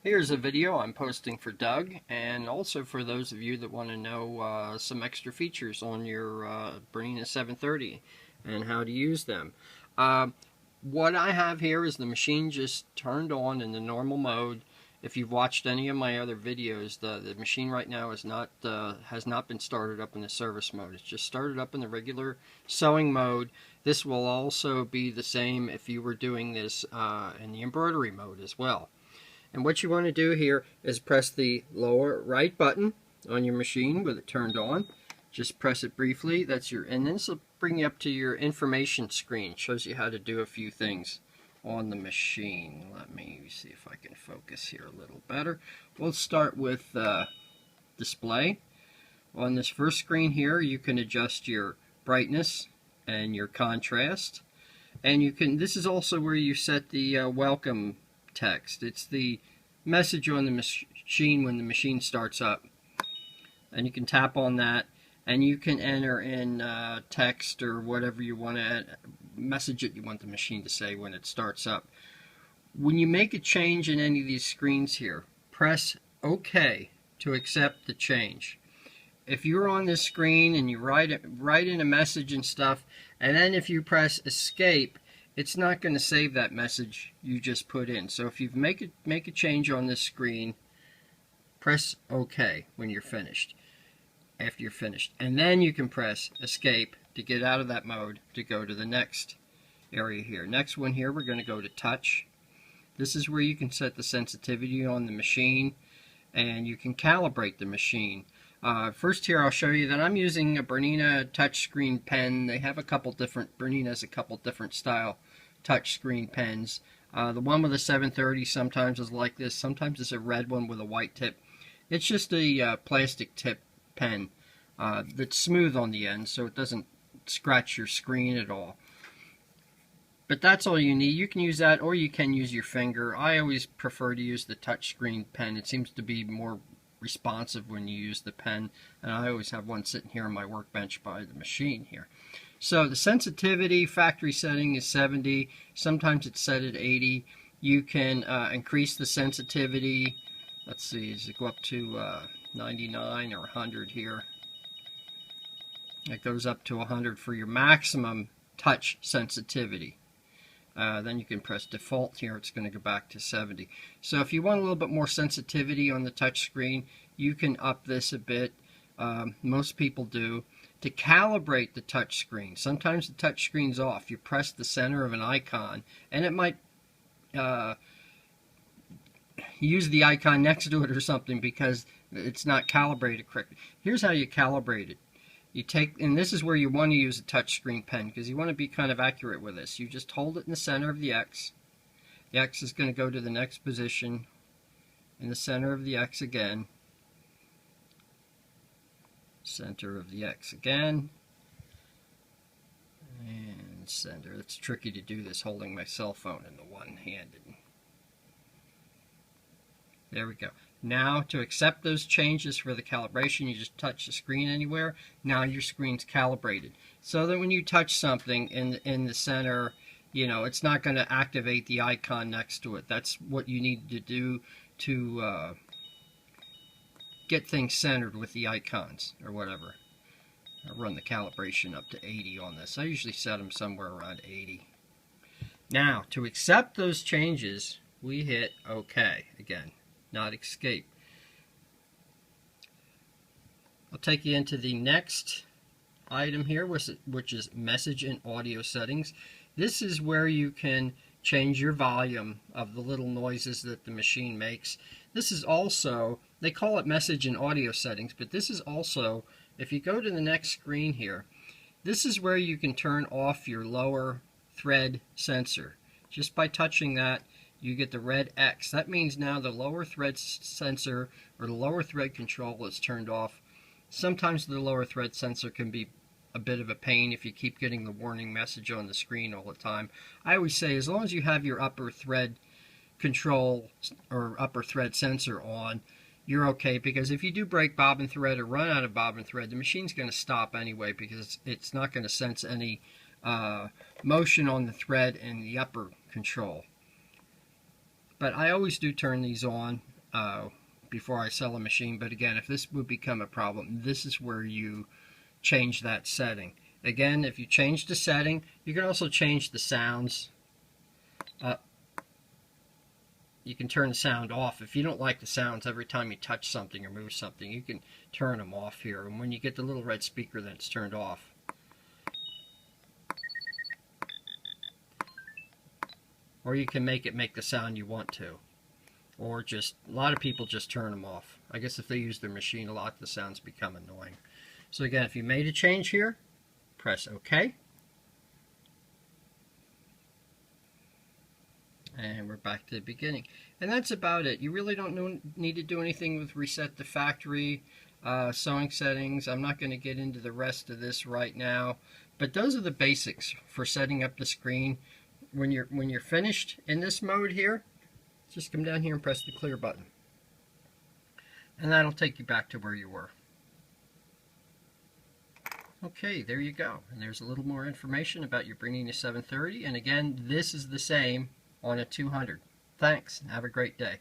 Here's a video I'm posting for Doug, and also for those of you that want to know some extra features on your Bernina 730 and how to use them. What I have here is the machine just turned on in the normal mode. If you've watched any of my other videos, the machine right now is not has not been started up in the service mode. It's just started up in the regular sewing mode. This will also be the same if you were doing this in the embroidery mode as well. And what you want to do here is press the lower right button on your machine with it turned on. Just press it briefly. And this will bring you up to your information screen. It shows you how to do a few things on the machine. Let me see if I can focus here a little better. We'll start with display. On this first screen here, you can adjust your brightness and your contrast. And this is also where you set the welcome text. It's the message on the machine when the machine starts up, and you can tap on that and you can enter in text or whatever you want to message that you want the machine to say when it starts up. When you make a change in any of these screens here, press OK to accept the change. If you're on this screen and you write in a message and stuff, and then if you press escape, it's not going to save that message you just put in. So if you make a change on this screen, press OK when you're finished. After you're finished, and then you can press escape to get out of that mode to go to the next area here. Next one here, we're going to go to touch. This is where you can set the sensitivity on the machine, and you can calibrate the machine. First here, I'll show you that I'm using a Bernina touchscreen pen. They have Bernina's a couple different style touchscreen pens. The one with a 730 sometimes is like this. Sometimes it's a red one with a white tip. It's just a plastic tip pen that's smooth on the end, so it doesn't scratch your screen at all. But that's all you need. You can use that, or you can use your finger. I always prefer to use the touchscreen pen. It seems to be more responsive when you use the pen, and I always have one sitting here on my workbench by the machine here. So the sensitivity factory setting is 70. Sometimes it's set at 80. You can increase the sensitivity. Let's see, does it go up to 99 or 100 here? It goes up to 100 for your maximum touch sensitivity. Then you can press default here. It's going to go back to 70. So if you want a little bit more sensitivity on the touch screen, you can up this a bit. Most people do. To calibrate the touch screen, sometimes the touch screen's off. You press the center of an icon, and it might use the icon next to it or something because it's not calibrated correctly. Here's how you calibrate it. You take, and this is where you want to use a touchscreen pen because you want to be kind of accurate with this. You just hold it in the center of the X. The X is going to go to the next position in the center of the X again. Center of the X again. And center. It's tricky to do this holding my cell phone in the one-handed. There we go. Now, to accept those changes for the calibration, you just touch the screen anywhere. Now your screen's calibrated. So that when you touch something in the center, you know, it's not going to activate the icon next to it. That's what you need to do to get things centered with the icons or whatever. I run the calibration up to 80 on this. I usually set them somewhere around 80. Now, to accept those changes, we hit OK again. Not escape. I'll take you into the next item here, which is message and audio settings. This is where you can change your volume of the little noises that the machine makes. This is also, they call it message and audio settings, but this is also, if you go to the next screen here, this is where you can turn off your lower thread sensor. Just by touching that, you get the red X. That means now the lower thread sensor or the lower thread control is turned off. Sometimes the lower thread sensor can be a bit of a pain if you keep getting the warning message on the screen all the time. I always say as long as you have your upper thread control or upper thread sensor on, you're okay, because if you do break bobbin thread or run out of bobbin thread, the machine's going to stop anyway because it's not going to sense any motion on the thread in the upper control. But I always do turn these on before I sell a machine. But again, if this would become a problem, this is where you change that setting. Again, if you change the setting, you can also change the sounds. You can turn the sound off. If you don't like the sounds every time you touch something or move something, you can turn them off here. And when you get the little red speaker, then it's turned off. Or you can make it make the sound you want to. Or just, a lot of people just turn them off. I guess if they use their machine a lot, the sounds become annoying. So again, if you made a change here, press OK. And we're back to the beginning. And that's about it. You really don't need to do anything with reset the factory, sewing settings. I'm not going to get into the rest of this right now. But those are the basics for setting up the screen. When you're finished in this mode here, just come down here and press the clear button. And that'll take you back to where you were. Okay, there you go. And there's a little more information about your Bernina 730. And again, this is the same on a 200. Thanks, and have a great day.